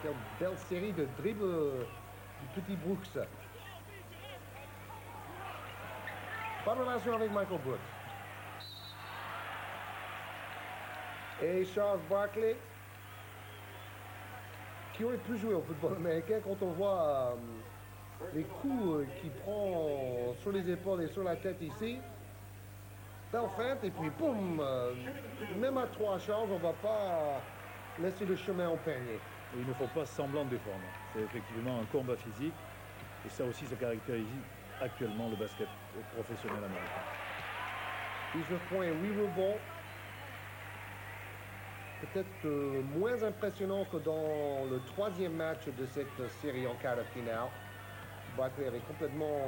Quelle belle série de dribbles du petit Brooks. Pas de relation avec Michael Brooks. Et Charles Barkley, qui aurait pu jouer au football américain quand on voit les coups qu'il prend sur les épaules et sur la tête ici. Belle feinte et puis boum, même à 3 Charles, on ne va pas laisser le chemin au panier. Il ne faut pas semblant de défendre. C'est effectivement un combat physique et ça aussi, ça caractérise actuellement le basket professionnel américain. 19 points et 8 rebonds. Peut-être moins impressionnant que dans le 3e match de cette série en quart de finale. Barkley avait complètement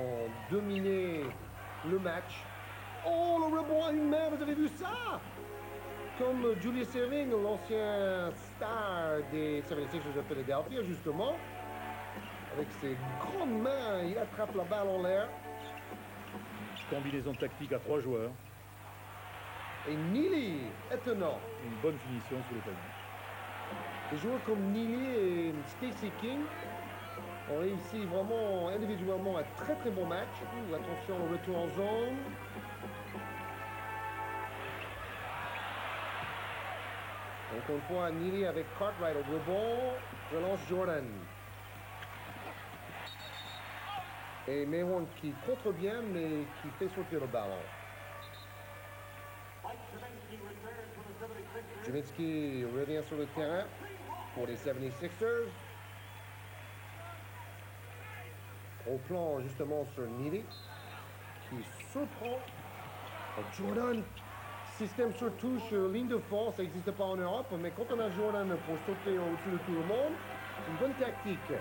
dominé le match. Oh, le rebond à une main, vous avez vu ça? Comme Julius Erving, l'ancien star des 76ers de Philadelphia, justement. Avec ses grandes mains, il attrape la balle en l'air. Combinaison tactique à 3 joueurs. Et Neely, étonnant. Une bonne finition sous le panier. Des joueurs comme Neely et Stacey King ont réussi vraiment individuellement un très très bon match. Attention au retour en zone. Encore une fois, Neely avec Cartwright au rebond. Relance Jordan. Et Mayhorn qui contre bien, mais qui fait sortir le ballon. Juminski revient sur le terrain pour les 76ers. Au plan justement sur Neely qui surprend Jordan. Système sur touche, ligne de force, ça n'existe pas en Europe, mais quand on a Jordan pour sauter au-dessus de tout le monde, c'est une bonne tactique.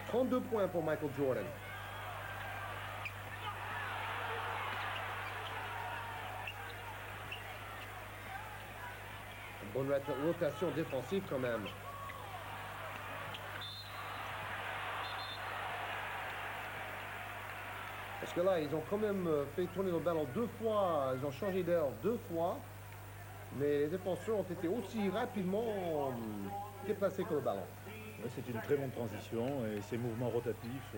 « 32 points pour Michael Jordan. Une bonne rotation défensive quand même. Parce que là, ils ont quand même fait tourner le ballon 2 fois, ils ont changé d'air 2 fois, mais les défenseurs ont été aussi rapidement déplacés que le ballon. C'est une très bonne transition et ces mouvements rotatifs,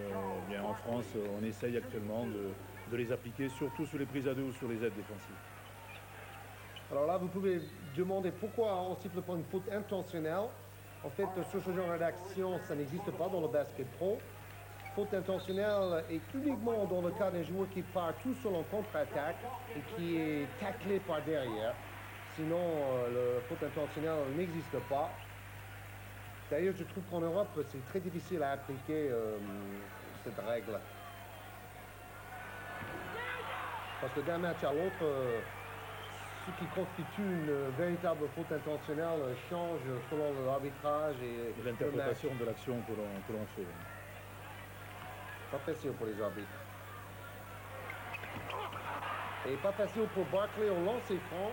bien en France, on essaye actuellement de les appliquer, surtout sur les prises à 2 ou sur les aides défensives. Alors là, vous pouvez demander pourquoi on siffle pas une faute intentionnelle. En fait, sur ce genre d'action, ça n'existe pas dans le basket pro. Faute intentionnelle est uniquement dans le cas d'un joueur qui part tout seul en contre-attaque et qui est taclé par derrière. Sinon, le faute intentionnelle n'existe pas. D'ailleurs, je trouve qu'en Europe, c'est très difficile à appliquer cette règle. Parce que d'un match à l'autre, ce qui constitue une véritable faute intentionnelle change selon l'arbitrage et l'interprétation de l'action que l'on fait. Pas facile pour les arbitres. Et pas facile pour Barkley au lancer franc,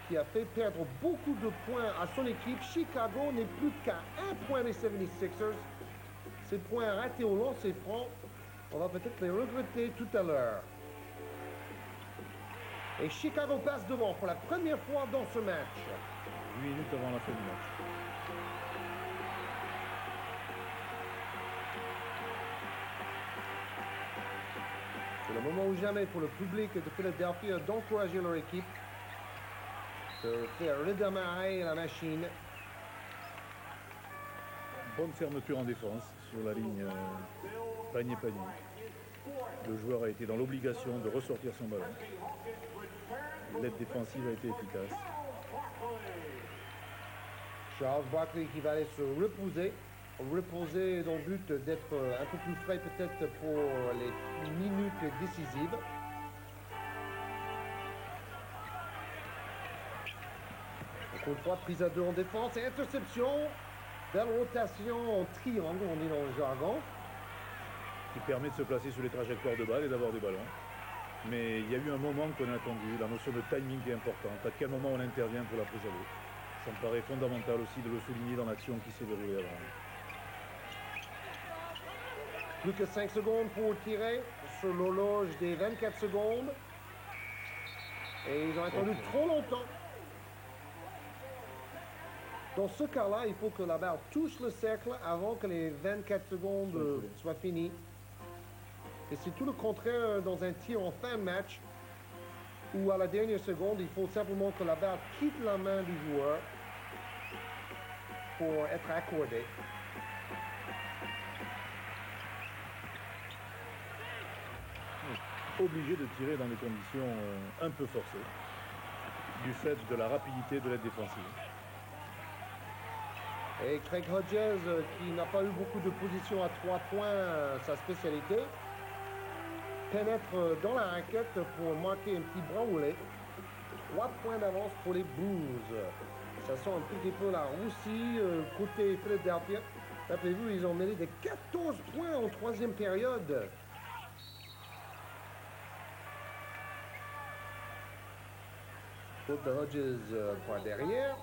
qui a fait perdre beaucoup de points à son équipe. Chicago n'est plus qu'à 1 point des 76ers. Ces points ratés au lancer franc, on va peut-être les regretter tout à l'heure. Et Chicago passe devant pour la première fois dans ce match. 8 minutes avant la fin du match. C'est le moment ou jamais pour le public de Philadelphie d'encourager leur équipe, de faire redémarrer la machine. Bonne fermeture en défense sur la ligne panier-panier. Le joueur a été dans l'obligation de ressortir son ballon. L'aide défensive a été efficace. Charles Barkley qui va aller se reposer. Reposer dans le but d'être un peu plus frais peut-être pour les minutes décisives. Encore une fois, prise à 2 en défense et interception. Belle rotation en triangle, on dit dans le jargon. Qui permet de se placer sur les trajectoires de balles et d'avoir des ballons. Mais il y a eu un moment qu'on a attendu, la notion de timing est importante. À quel moment on intervient pour la prise à 2. Ça me paraît fondamental aussi de le souligner dans l'action qui s'est déroulée avant. Plus que 5 secondes pour tirer sur l'horloge des 24 secondes. Et ils ont attendu trop longtemps. Dans ce cas-là, il faut que la balle touche le cercle avant que les 24 secondes soient finies. Et c'est tout le contraire dans un tir en fin de match où à la dernière seconde, il faut simplement que la balle quitte la main du joueur pour être accordée. Obligé de tirer dans des conditions un peu forcées du fait de la rapidité de l'aide défensive. Et Craig Hodges, qui n'a pas eu beaucoup de positions à 3 points, sa spécialité, pénètre dans la raquette pour marquer un petit bras roulé. 3 points d'avance pour les Blues. Ça sent un petit peu la roussie côté Philadelphia. Rappelez-vous, ils ont mené des 14 points en 3e période. Faute de Hodges par derrière.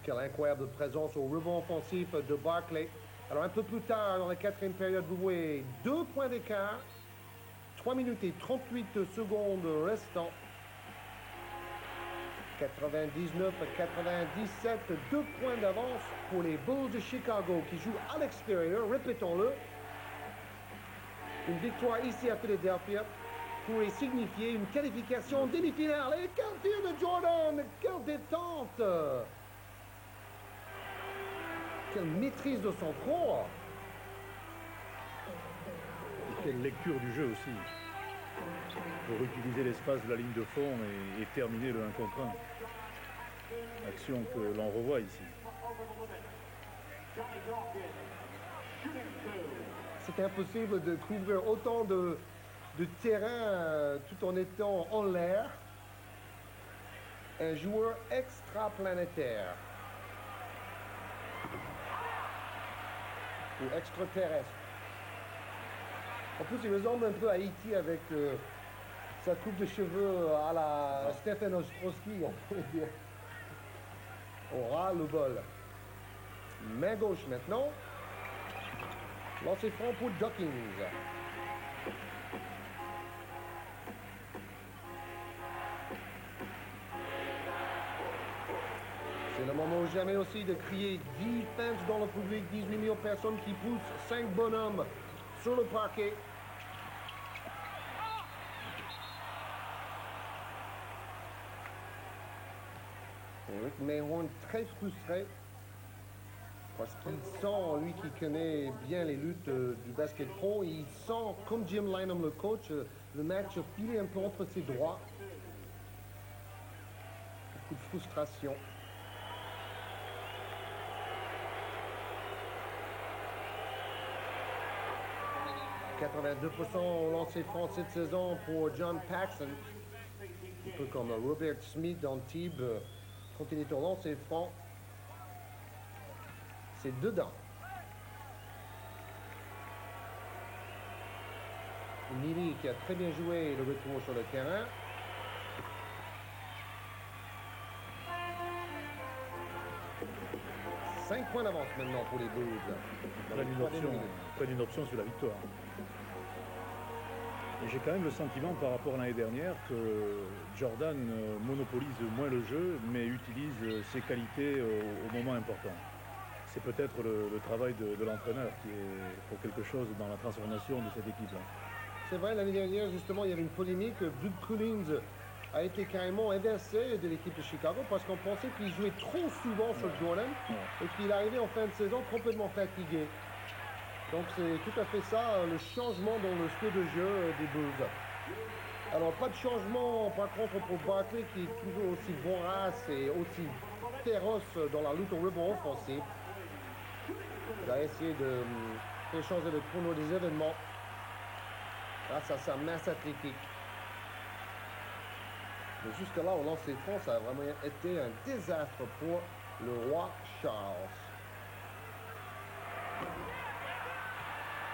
Quelle incroyable présence au rebond offensif de Barkley. Alors un peu plus tard dans la 4e période, vous voyez 2 points d'écart. 3 minutes et 38 secondes restant. 99 à 97, 2 points d'avance pour les Bulls de Chicago qui jouent à l'extérieur, répétons-le. Une victoire ici à Philadelphia pourrait signifier une qualification en demi-finale. Et quel tir de Jordan! Quelle détente! Quelle maîtrise de son corps! Et quelle lecture du jeu aussi. Pour utiliser l'espace de la ligne de fond et terminer le 1 contre 1. Action que l'on revoit ici. C'est impossible de couvrir autant de terrain tout en étant en l'air. Un joueur extraplanétaire. Ou extraterrestre. En plus, il ressemble un peu à E.T. avec sa coupe de cheveux à la Stephen Ostrowski, on peut dire. On ras le bol. Main gauche maintenant. Lancer franc pour Dawkins. C'est le moment ou jamais aussi de crier defense dans le public. 18 000 personnes qui poussent 5 bonhommes sur le parquet. Rick Mahorn très frustré parce qu'il sent, lui qui connaît bien les luttes du basket pro, il sent, comme Jim Lynam, le coach, le match filer un peu entre ses doigts. Beaucoup de frustration. « 82% au lancer franc cette saison pour John Paxson. Un peu comme Robert Smith dans Tibes. Quand il est au lancer franc, c'est dedans. Neely qui a très bien joué le retour sur le terrain. « 5 points d'avance maintenant pour les Bulls. » Prennent une option sur la victoire. Et j'ai quand même le sentiment par rapport à l'année dernière que Jordan monopolise moins le jeu, mais utilise ses qualités au moment important. C'est peut-être le travail de l'entraîneur qui est pour quelque chose dans la transformation de cette équipe-là. C'est vrai, l'année dernière, justement, il y avait une polémique. Doug Collins a été carrément inversé de l'équipe de Chicago parce qu'on pensait qu'il jouait trop souvent sur Jordan et qu'il arrivait en fin de saison complètement fatigué. Donc c'est tout à fait ça, le changement dans le style de jeu des Bulls. Alors pas de changement par contre pour Barkley qui est toujours aussi vorace et aussi féroce dans la lutte au rebond offensif. Il va essayer de faire changer le chrono des événements grâce à sa masse athlétique. Mais jusque-là, au lancer franc, ça a vraiment été un désastre pour le roi Charles.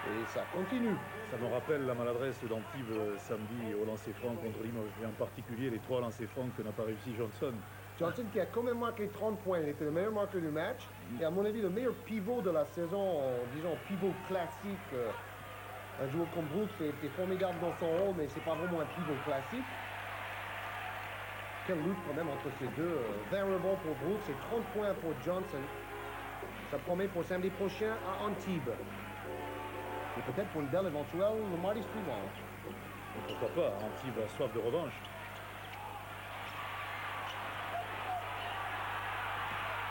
Et ça continue. Ça me rappelle la maladresse d'Antibes samedi au lancer franc contre Limoges, et en particulier les 3 lancers francs que n'a pas réussi Johnson. Johnson qui a quand même marqué 30 points, il était le meilleur marqueur du match, et à mon avis le meilleur pivot de la saison, disons pivot classique. Un joueur comme Brooks était formidable dans son rôle, mais c'est pas vraiment un pivot classique. Quelle lutte quand même entre ces deux. 20 rebonds pour Brooks et 30 points pour Johnson. Ça promet pour samedi prochain à Antibes. Et peut-être pour une belle éventuelle le mardi suivant. Et pourquoi pas, Antibes a soif de revanche.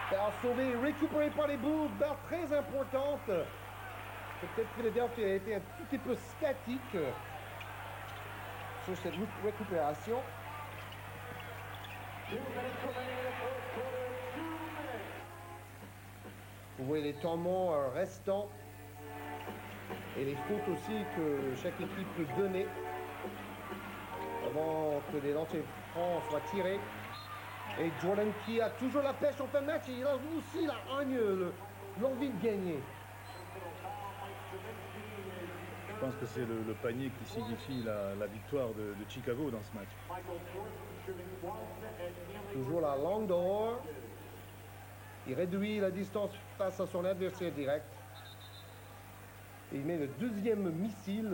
Balle sauvée, récupérée par les Bulls, balle très importante. Peut-être que Philadelphie a été un tout petit peu statique sur cette récupération. Vous voyez les temps morts restants et les fautes aussi que chaque équipe peut donner avant que les lancers francs soient tirés. Et Jordan qui a toujours la pêche en fin de match, il a aussi la hargne, l'envie de gagner. Je pense que c'est le panier qui signifie la victoire de Chicago dans ce match. Toujours la langue dehors. Il réduit la distance face à son adversaire direct. Et il met le deuxième missile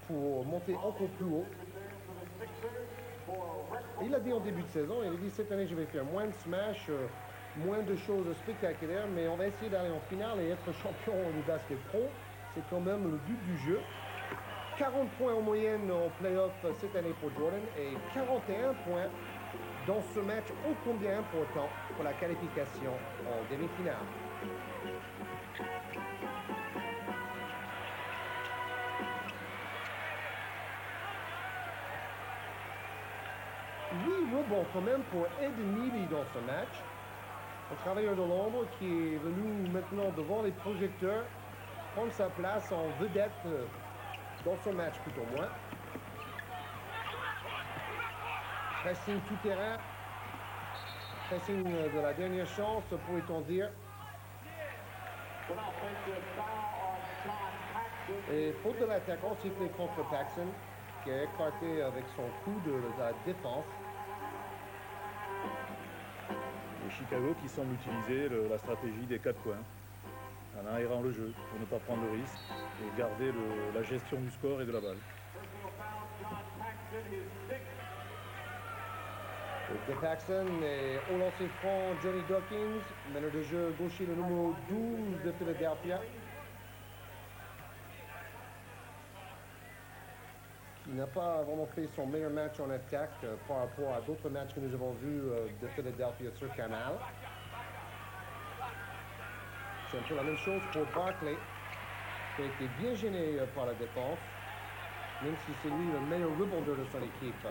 pour monter encore plus haut. Et il a dit en début de saison, il a dit cette année je vais faire moins de smash, moins de choses spectaculaires, mais on va essayer d'aller en finale et être champion du basket pro. C'est quand même le but du jeu. 40 points en moyenne en play-off cette année pour Jordan et 41 points dans ce match ô combien important pour la qualification en demi-finale. Oui, rebond quand même pour Ed Neely dans ce match. Un travailleur de l'ombre qui est venu maintenant devant les projecteurs prendre sa place en vedette dans ce match tout au moins. Pressing tout terrain. Pressing de la dernière chance, pourrait-on dire. Et faute de l'attaquant sifflé contre Paxson, qui a écarté avec son coup de la défense. Et Chicago qui semble utiliser la stratégie des 4 coins, en aérant le jeu pour ne pas prendre le risque et garder la gestion du score et de la balle. De Paxson et au lancer franc, Johnny Dawkins, meneur de jeu gaucher le numéro 12 de Philadelphia, qui n'a pas vraiment fait son meilleur match en attaque par rapport à d'autres matchs que nous avons vus de Philadelphia sur Canal. C'est un peu la même chose pour Barkley, qui a été bien gêné par la défense, même si c'est lui le meilleur rebondeur de son équipe.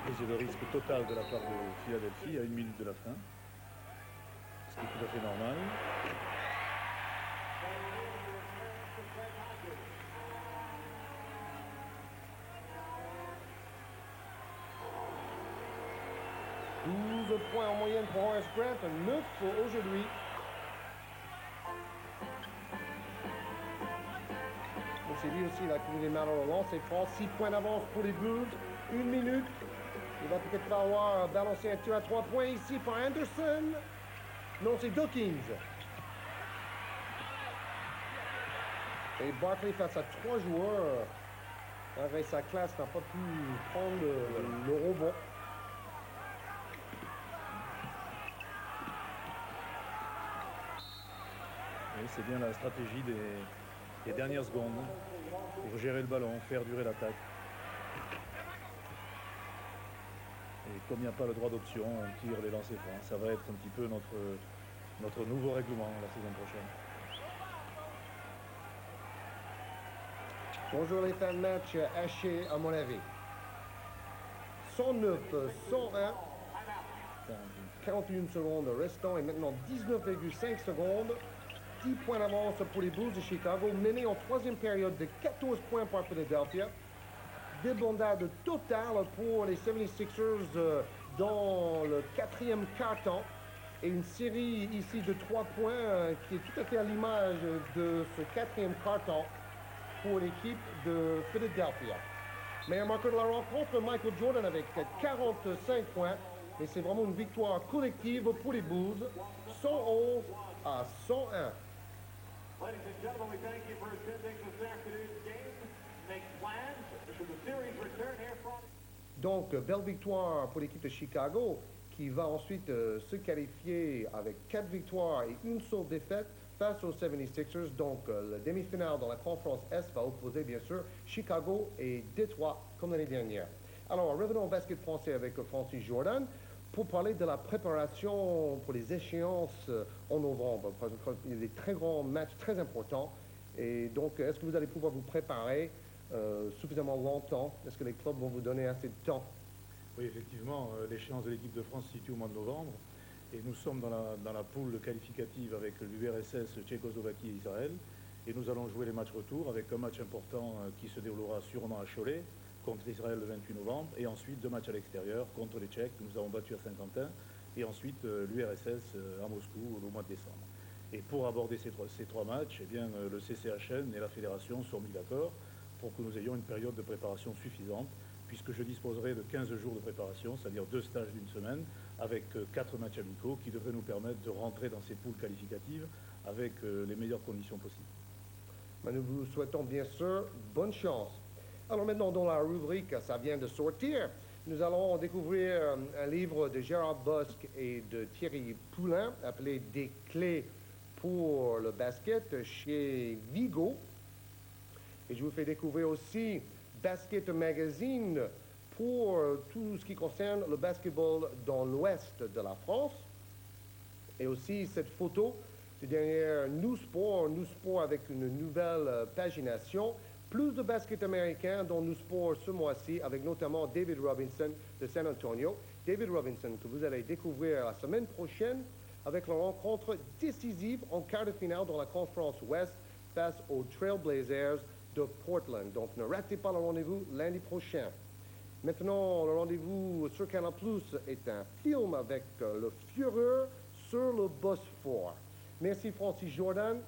Prise de risque total de la part de Philadelphie à 1 minute de la fin, ce qui est tout à fait normal. Points en moyenne pour Horace Grant, 9 aujourd'hui. C'est lui aussi là, qui nous démarre au lancer franc. 6 points d'avance pour les Blues. 1 minute. Il va peut-être falloir balancer un tir à 3 points ici par Anderson. Non, c'est Dawkins. Et Barkley face à 3 joueurs. Avec sa classe, n'a pas pu prendre le rebond. C'est bien la stratégie des dernières secondes pour gérer le ballon, faire durer l'attaque. Et comme il n'y a pas le droit d'option, on tire les lancers francs. Ça va être un petit peu notre nouveau règlement la saison prochaine. Bonjour les fans de match hachés à mon avis. 109, 101. 41 secondes restant et maintenant 19,5 secondes. 10 points d'avance pour les Bulls de Chicago, menés en troisième période de 14 points par Philadelphia. Débandade totale pour les 76ers dans le quatrième quart-temps. Et une série ici de 3 points qui est tout à fait à l'image de ce quatrième quart-temps pour l'équipe de Philadelphia. Meilleur marqueur de la rencontre, Michael Jordan avec 45 points. Et c'est vraiment une victoire collective pour les Bulls, 111 à 101. Ladies and gentlemen, we thank you for attending this afternoon's game. Make plans for the series return here from... Donc, belle victoire pour l'équipe de Chicago, qui va ensuite se qualifier avec 4 victoires et une seule défaite face aux 76ers. Donc, la demi-finale dans la conférence Est va opposer, bien sûr, Chicago et Détroit, comme l'année dernière. Alors, revenons au basket français avec Francis Jordan pour parler de la préparation pour les échéances en novembre. Il y a des très grands matchs très importants. Et donc, est-ce que vous allez pouvoir vous préparer suffisamment longtemps? Est-ce que les clubs vont vous donner assez de temps? Oui, effectivement, l'échéance de l'équipe de France se situe au mois de novembre. Et nous sommes dans la poule qualificative avec l'URSS, Tchécoslovaquie et Israël. Et nous allons jouer les matchs retour avec un match important qui se déroulera sûrement à Cholet contre Israël le 28 novembre. Et ensuite 2 matchs à l'extérieur contre les Tchèques que nous avons battus à Saint-Quentin. Et ensuite l'URSS à Moscou au mois de décembre. Et pour aborder ces trois matchs, eh bien, le CCHN et la fédération sont mis d'accord pour que nous ayons une période de préparation suffisante, puisque je disposerai de 15 jours de préparation, c'est-à-dire 2 stages d'une semaine, avec 4 matchs amicaux qui devraient nous permettre de rentrer dans ces poules qualificatives avec les meilleures conditions possibles. Mais nous vous souhaitons bien sûr bonne chance. Alors maintenant, dans la rubrique « Ça vient de sortir », nous allons découvrir un livre de Gérard Bosque et de Thierry Poulain, appelé « Des clés pour le basket » chez Vigo. Et je vous fais découvrir aussi Basket Magazine pour tout ce qui concerne le basketball dans l'ouest de la France. Et aussi cette photo, c'est derrière New Sport avec une nouvelle pagination. Plus de basket américain dans New Sport ce mois-ci, avec notamment David Robinson de San Antonio. David Robinson, que vous allez découvrir la semaine prochaine avec la rencontre décisive en quart de finale dans la conférence Ouest face aux Trailblazers de Portland. Donc, ne ratez pas le rendez-vous lundi prochain. Maintenant, le rendez-vous sur Canal Plus est un film avec le Führer sur le Bosphore. Merci Francis Jordan.